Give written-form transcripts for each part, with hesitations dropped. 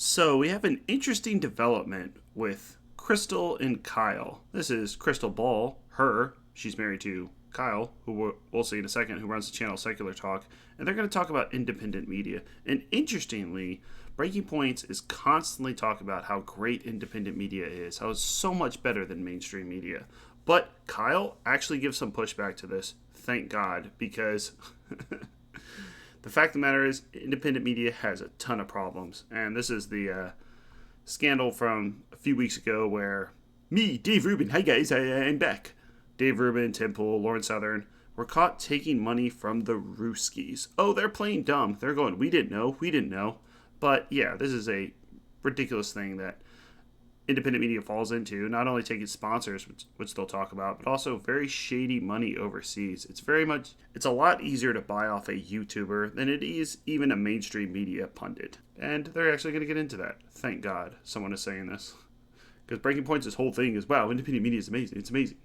So we have an interesting development with Crystal and Kyle. This is Crystal Ball, she's married to Kyle, who we'll see in a second, who runs the channel Secular Talk, and they're going to talk about independent media. And interestingly, Breaking Points is constantly talking about how great independent media is, how it's so much better than mainstream media. But Kyle actually gives some pushback to this, thank God, because the fact of the matter is, independent media has a ton of problems. And this is the scandal from a few weeks ago where me, Dave Rubin, hi guys, I'm back. Dave Rubin, Tim Pool, Lauren Southern were caught taking money from the Ruskies. Oh, they're playing dumb. They're going, we didn't know. But yeah, this is a ridiculous thing that independent media falls into, not only taking sponsors, which they'll talk about, but also very shady money overseas. It's a lot easier to buy off a YouTuber than it is even a mainstream media pundit. And they're actually going to get into that. Thank God someone is saying this. Because Breaking Point's whole thing is, wow, independent media is amazing. It's amazing.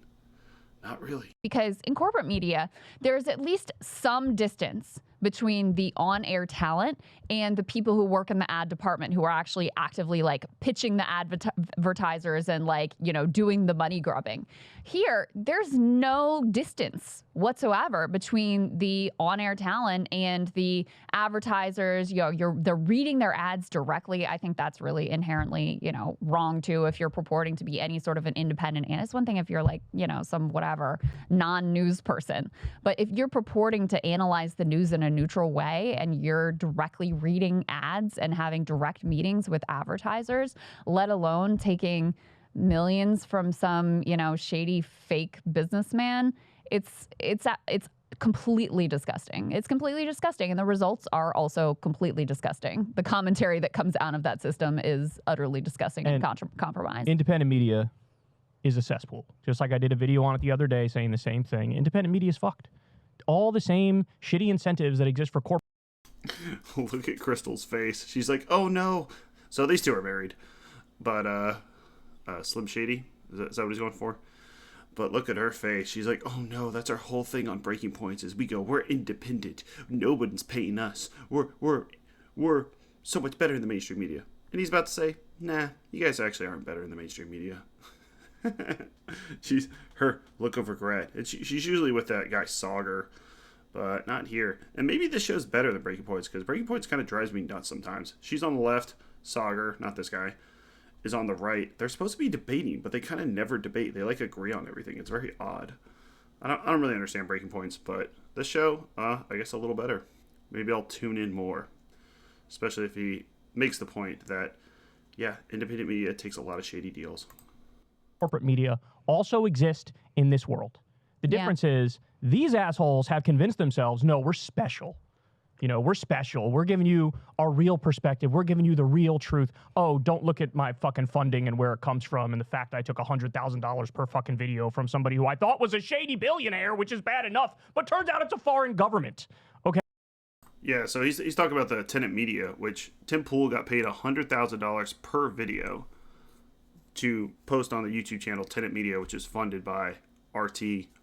Not really. Because in corporate media, there's at least some distance between the on-air talent and the people who work in the ad department who are actually actively like pitching the advertisers and like, you know, doing the money grubbing. Here, there's no distance whatsoever between the on-air talent and the advertisers. You know, they're reading their ads directly. I think that's really inherently, you know, wrong too if you're purporting to be any sort of an independent. And it's one thing if you're like, you know, some whatever non-news person, but if you're purporting to analyze the news in a neutral way and you're directly reading ads and having direct meetings with advertisers, let alone taking millions from some, you know, shady fake businessman, it's completely disgusting. It's completely disgusting, and the results are also completely disgusting. The commentary that comes out of that system is utterly disgusting and compromised. Independent media is a cesspool. Just like I did a video on it the other day saying the same thing. Independent media is fucked. All the same shitty incentives that exist for corporate. Look at Crystal's face. She's like, oh no. So these two are married. But Slim Shady, is that what he's going for? But look at her face. She's like, oh no, that's our whole thing on Breaking Points is we're independent. Nobody's paying us. We're so much better than the mainstream media. And he's about to say, nah, you guys actually aren't better than the mainstream media. She's her look of regret. And she's usually with that guy Sauger, but not here. And maybe this show's better than Breaking Points, because Breaking Points kind of drives me nuts sometimes. She's on the left, Sauger, not this guy, is on the right. They're supposed to be debating, but they kind of never debate. They like agree on everything. It's very odd. I don't really understand Breaking Points, but this show, I guess a little better. Maybe I'll tune in more, especially if he makes the point that, yeah, independent media takes a lot of shady deals. Corporate media also exist in this world. The difference is these assholes have convinced themselves, no, we're special. You know, we're special. We're giving you our real perspective. We're giving you the real truth. Oh, don't look at my fucking funding and where it comes from and the fact I took $100,000 per fucking video from somebody who I thought was a shady billionaire, which is bad enough, but turns out it's a foreign government. Okay. Yeah, so he's talking about the Tenet Media, which Tim Pool got paid $100,000 per video to post on the YouTube channel Tenet Media, which is funded by RT,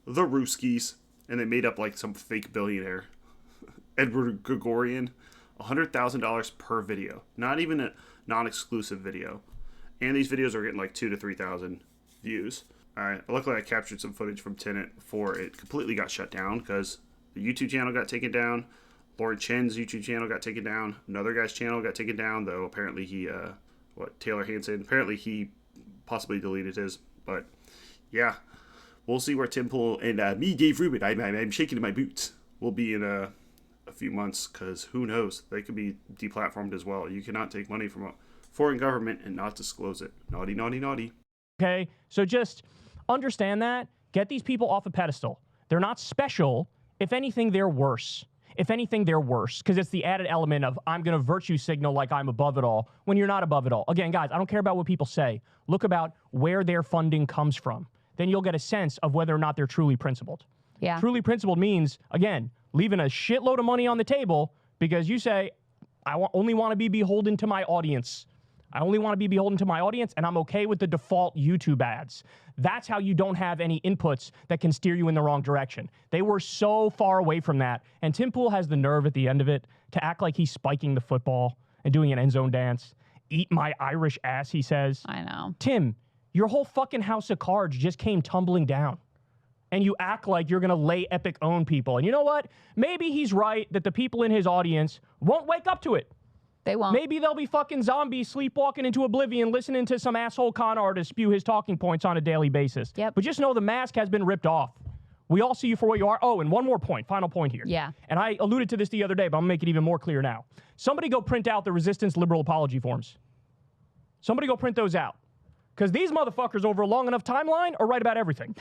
the Ruskies, and they made up like some fake billionaire, Edward Gregorian, $100,000 per video. Not even a non-exclusive video. And these videos are getting like 2,000 to 3,000 views. All right, luckily I captured some footage from Tenet before it completely got shut down because the YouTube channel got taken down. Lauren Chen's YouTube channel got taken down. Another guy's channel got taken down, though apparently he, Taylor Hansen, apparently he possibly deleted his. But yeah, we'll see where Tim Pool and me, Dave Rubin, I'm shaking in my boots, will be in a few months, because who knows, they could be deplatformed as well. You cannot take money from a foreign government and not disclose it. Naughty, naughty, naughty. Okay, so just understand that. Get these people off a pedestal. They're not special. If anything, they're worse. If anything, they're worse, because it's the added element of I'm going to virtue signal like I'm above it all when you're not above it all. Again, guys, I don't care about what people say. Look about where their funding comes from. Then you'll get a sense of whether or not they're truly principled. Yeah. Truly principled means, again, leaving a shitload of money on the table because you say, I only want to be beholden to my audience. I only want to be beholden to my audience, and I'm okay with the default YouTube ads. That's how you don't have any inputs that can steer you in the wrong direction. They were so far away from that, and Tim Pool has the nerve at the end of it to act like he's spiking the football and doing an end zone dance. eat my Irish ass, he says. I know. Tim, your whole fucking house of cards just came tumbling down. And you act like you're going to lay epic own people. And you know what? Maybe he's right that the people in his audience won't wake up to it. They won't. Maybe they'll be fucking zombies sleepwalking into oblivion listening to some asshole con artist spew his talking points on a daily basis. Yep. But just know the mask has been ripped off. We all see you for what you are. Oh, and one more point, final point here. Yeah. And I alluded to this the other day, but I'm going to make it even more clear now. Somebody go print out the Resistance Liberal Apology forms. Somebody go print those out. Because these motherfuckers over a long enough timeline are right about everything.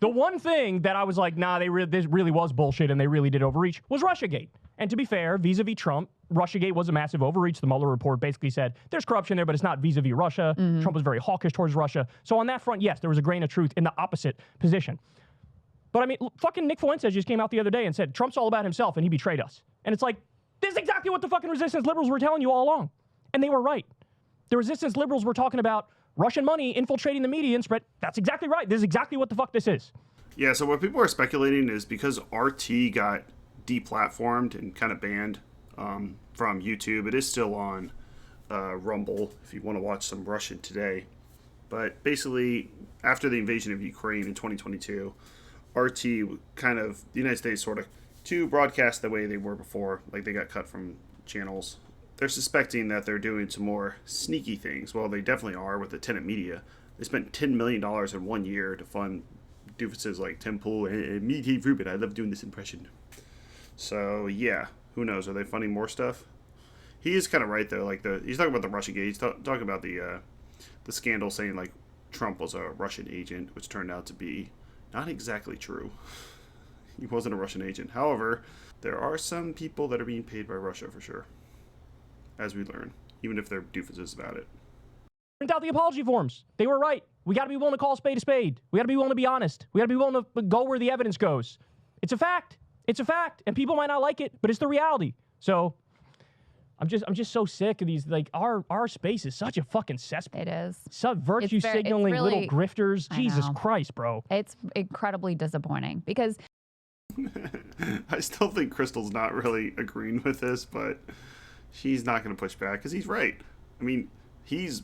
The one thing that I was like, nah, this really was bullshit and they really did overreach was Russiagate. And to be fair, vis-a-vis Trump, Russiagate was a massive overreach. The Mueller report basically said there's corruption there, but it's not vis-a-vis Russia. Trump was very hawkish towards Russia. So on that front, yes, there was a grain of truth in the opposite position. But I mean, fucking Nick Fuentes just came out the other day and said Trump's all about himself and he betrayed us. And it's like, this is exactly what the fucking resistance liberals were telling you all along. And they were right. The resistance liberals were talking about Russian money infiltrating the media and spread. That's exactly right. This is exactly what the fuck this is. Yeah, so what people are speculating is because RT got deplatformed and kind of banned from YouTube, it is still on Rumble if you want to watch some Russian today. But basically, after the invasion of Ukraine in 2022, RT kind of, the United States sort of, to broadcast the way they were before, like they got cut from channels. They're suspecting that they're doing some more sneaky things. Well, they definitely are with the tenant media. They spent $10 million in 1 year to fund doofuses like Tim Pool and me, Dave Rubin. I love doing this impression. So, yeah, who knows? Are they funding more stuff? He is kind of right, though. Like he's talking about the Russiagate. He's talking about the scandal saying, like, Trump was a Russian agent, which turned out to be not exactly true. He wasn't a Russian agent. However, there are some people that are being paid by Russia for sure, as we learn, even if they're doofuses about it. Print out the apology forms. They were right. We got to be willing to call a spade a spade. We got to be willing to be honest. We got to be willing to go where the evidence goes. It's a fact. It's a fact. And people might not like it, but it's the reality. So I'm just so sick of these. Like, our space is such a fucking cesspool. It is. Some virtue signaling really, little grifters. Jesus Christ, bro. It's incredibly disappointing because I still think Crystal's not really agreeing with this, but she's not going to push back because he's right. I mean, he's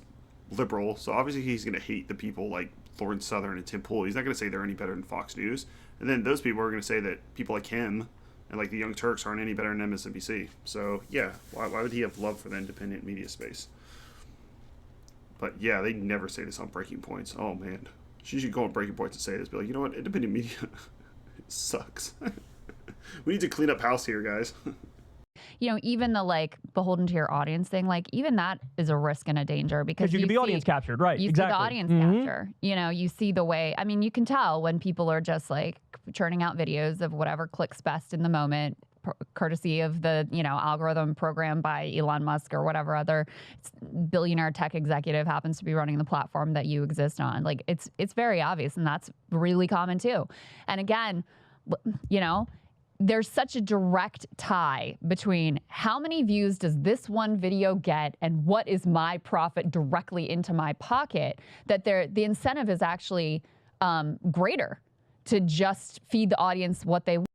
liberal, so obviously he's going to hate the people like Lawrence Southern and Tim Pool. He's not going to say they're any better than Fox News. And then those people are going to say that people like him and like the Young Turks aren't any better than MSNBC. So, yeah, why would he have love for the independent media space? But, yeah, they never say this on Breaking Points. Oh, man. She should go on Breaking Points and say this. Be like, you know what? Independent media it sucks. We need to clean up house here, guys. You know, even the like beholden to your audience thing, like even that is a risk and a danger because you can be audience captured, right? You exactly. see the audience capture. You know, you see the way. I mean, you can tell when people are just like churning out videos of whatever clicks best in the moment, courtesy of the algorithm programmed by Elon Musk or whatever other billionaire tech executive happens to be running the platform that you exist on. Like it's very obvious, and that's really common too. And again, you know, there's such a direct tie between how many views does this one video get and what is my profit directly into my pocket that the incentive is actually greater to just feed the audience what they want.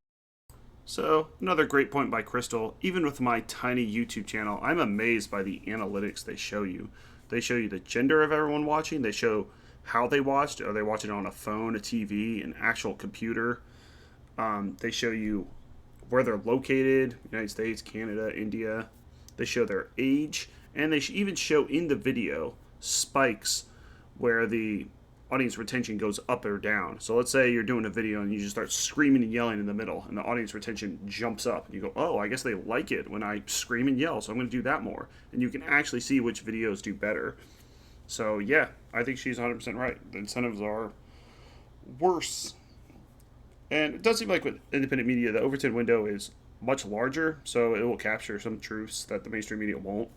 So, another great point by Crystal. Even with my tiny YouTube channel, I'm amazed by the analytics they show you. They show you the gender of everyone watching. They show how they watched. Are they watching on a phone, a TV, an actual computer? They show you where they're located, United States, Canada, India. They show their age, and they even show in the video spikes where the audience retention goes up or down. So let's say you're doing a video and you just start screaming and yelling in the middle, and the audience retention jumps up. And you go, oh, I guess they like it when I scream and yell, so I'm going to do that more. And you can actually see which videos do better. So yeah, I think she's 100% right. The incentives are worse. And it does seem like with independent media, the Overton window is much larger, so it will capture some truths that the mainstream media won't.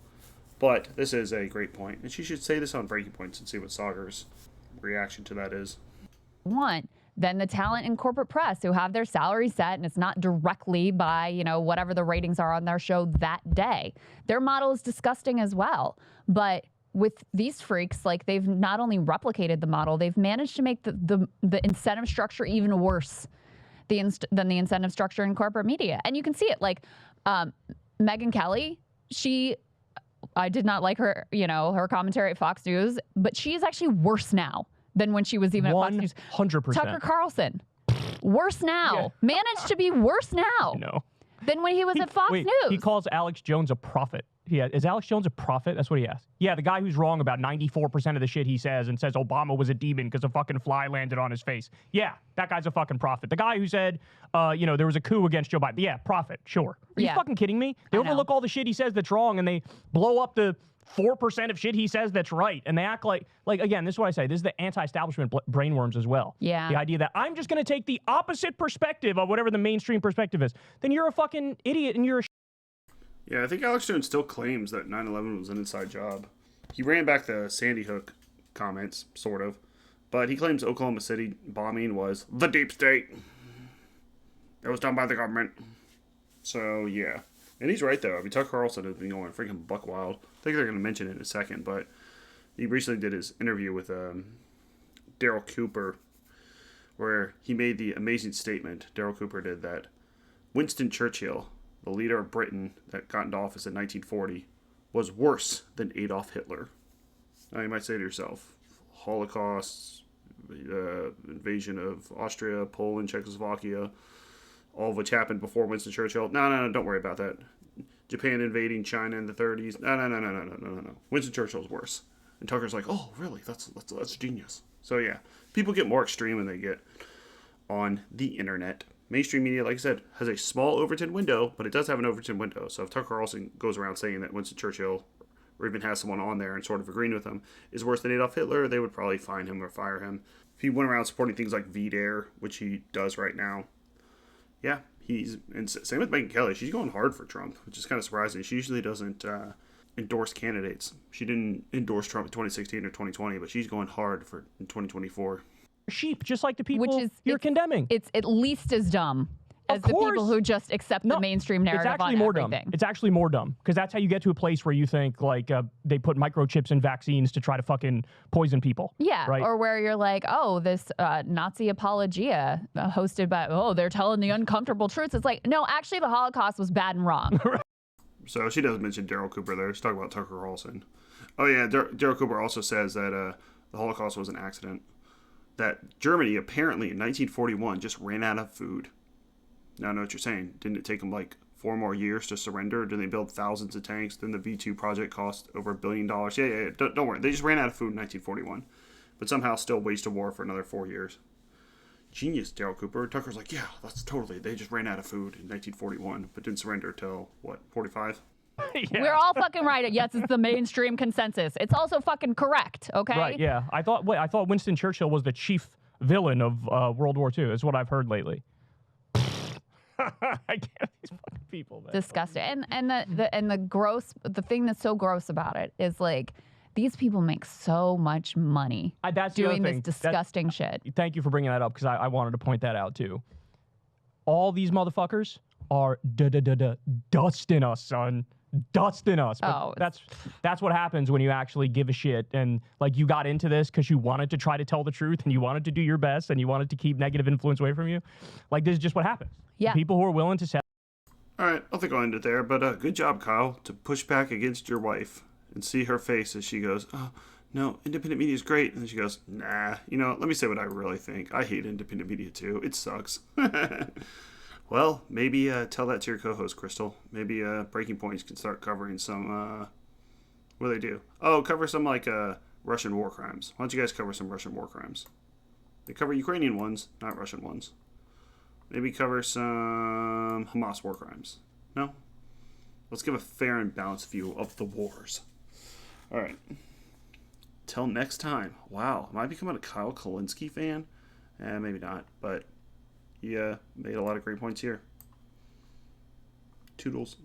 But this is a great point, and she should say this on Breaking Points and see what Sagar's reaction to that is. Then the talent in corporate press who have their salary set, and it's not directly by, whatever the ratings are on their show that day. Their model is disgusting as well. But with these freaks, like they've not only replicated the model, they've managed to make the incentive structure even worse than the incentive structure in corporate media. And you can see it. Like Megyn Kelly, she I did not like her, her commentary at Fox News, but she is actually worse now than when she was even at Fox News. 100%. Tucker Carlson, worse now. Yeah. Managed to be worse now No. than when he was at Fox News. He calls Alex Jones a prophet. Is Alex Jones a prophet? That's what he asked. Yeah, the guy who's wrong about 94% of the shit he says and says Obama was a demon because a fucking fly landed on his face. Yeah, that guy's a fucking prophet. The guy who said, there was a coup against Joe Biden. Yeah, prophet, sure. Are you fucking kidding me? They overlook all the shit he says that's wrong and they blow up the 4% of shit he says that's right. And they act like again, this is what I say. This is the anti-establishment brainworms as well. Yeah. The idea that I'm just going to take the opposite perspective of whatever the mainstream perspective is. Then you're a fucking idiot and you're a Yeah, I think Alex Jones still claims that 9/11 was an inside job. He ran back the Sandy Hook comments, sort of, but he claims Oklahoma City bombing was the deep state. It was done by the government. So, yeah. And he's right, though. I mean, Tucker Carlson has been going freaking buck wild. I think they're going to mention it in a second, but he recently did his interview with Daryl Cooper, where he made the amazing statement, Daryl Cooper did, that Winston Churchill, the leader of Britain that got into office in 1940, was worse than Adolf Hitler. Now you might say to yourself, Holocaust, invasion of Austria, Poland, Czechoslovakia, all of which happened before Winston Churchill. No, don't worry about that. Japan invading China in the 30s. No. Winston Churchill's worse. And Tucker's like, oh, really? That's genius. So yeah, people get more extreme when they get on the internet. Mainstream media, like I said, has a small Overton window, but it does have an Overton window. So if Tucker Carlson goes around saying that Winston Churchill, or even has someone on there and sort of agreeing with him, is worse than Adolf Hitler, they would probably fine him or fire him. If he went around supporting things like VDARE, which he does right now, yeah, and same with Megyn Kelly. She's going hard for Trump, which is kind of surprising. She usually doesn't endorse candidates. She didn't endorse Trump in 2016 or 2020, but she's going hard in 2024. Sheep, just like the people you're condemning. It's at least as dumb as the people who just accept the mainstream narrative it's actually on more everything. Dumb. It's actually more dumb because that's how you get to a place where you think they put microchips in vaccines to try to fucking poison people. Yeah, right? Or where you're like, oh, this Nazi apologia hosted by, they're telling the uncomfortable truths. It's like, no, actually the Holocaust was bad and wrong. So she does mention Daryl Cooper there. She's talking about Tucker Carlson. Oh yeah, Daryl Cooper also says that the Holocaust was an accident. That Germany apparently in 1941 just ran out of food. Now I know what you're saying. Didn't it take them like 4 more years to surrender? Did they build thousands of tanks? Then the V2 project cost over $1 billion. Yeah. Don't worry. They just ran out of food in 1941. But somehow still waged a war for another 4 years. Genius, Daryl Cooper. Tucker's like, yeah, that's totally. They just ran out of food in 1941, but didn't surrender till, 45? Yeah. We're all fucking right. Yes, it's the mainstream consensus. It's also fucking correct, okay? Right, yeah. I thought Winston Churchill was the chief villain of World War II, is what I've heard lately. I can't these fucking people, man. Disgusting. And the thing that's so gross about it is like these people make so much money that's doing the other this disgusting shit. Thank you for bringing that up because I wanted to point that out too. All these motherfuckers are dusting us, son. Dusting us. But that's what happens when you actually give a shit and like you got into this because you wanted to try to tell the truth and you wanted to do your best and you wanted to keep negative influence away from you. Like this is just what happens. Yeah. People who are willing to say. All right, I think I'll end it there. But good job, Kyle, to push back against your wife and see her face as she goes, oh, no, independent media is great. And then she goes, nah, let me say what I really think. I hate independent media too. It sucks. Well, maybe tell that to your co-host, Crystal. Maybe Breaking Points can start covering some, what do they do? Oh, cover some, Russian war crimes. Why don't you guys cover some Russian war crimes? They cover Ukrainian ones, not Russian ones. Maybe cover some Hamas war crimes. No? Let's give a fair and balanced view of the wars. All right. Till next time. Wow, am I becoming a Kyle Kulinski fan? Maybe not, but he made a lot of great points here. Toodles.